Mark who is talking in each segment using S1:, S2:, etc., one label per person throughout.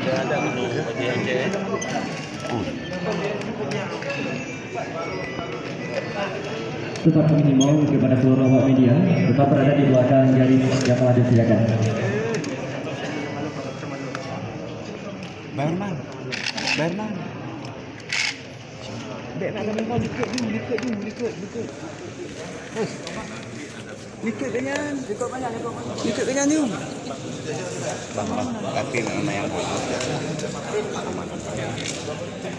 S1: Ada menu bagi Aceh.
S2: Tetap menghimbau kepada seluruh awak media tetap berada di belakang garis yang telah disediakan.
S3: Berman. Dek nak kami kau liket dulu. Liket dengan. Liket dengan you. Bang, tapi nama yang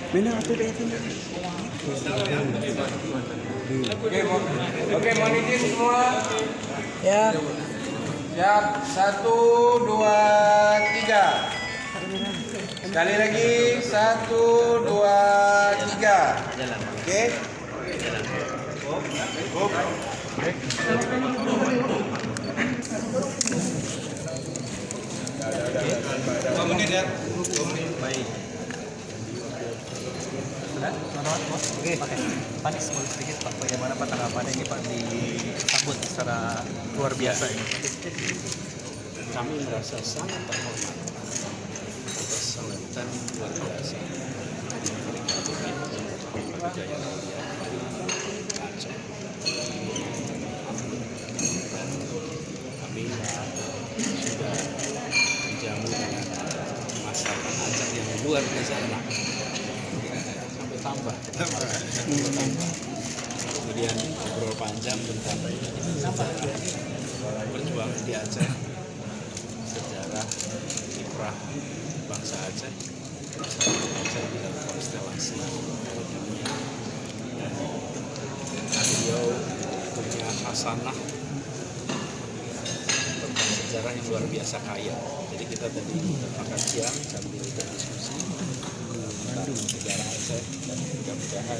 S3: mana aku dek sini.
S4: Oke, mohon izin semua.
S3: Ya.
S4: Siap, 1, 2, 3. Sekali lagi, 1, 2, 3. Oke.
S1: Oke, Pak sedikit Pak, bagaimana Pak tanggapannya ini Pak disambut secara luar biasa ini?
S5: Kami merasa sangat terhormat atas sambutan luar biasa Jaya Mulia Aceh. Kami sudah dijamu dengan masakan Aceh yang luar biasa enak. Sampai tambah. Kemudian ngobrol panjang tentang perjuangan di Aceh, sejarah kiprah bangsa Aceh di dalam konstelasi dunia. Dan beliau punya hasanah tentang sejarah yang luar biasa kaya. Jadi kita tadi makan siang sambil berdiskusi tentang sejarah Aceh dan mudah-mudahan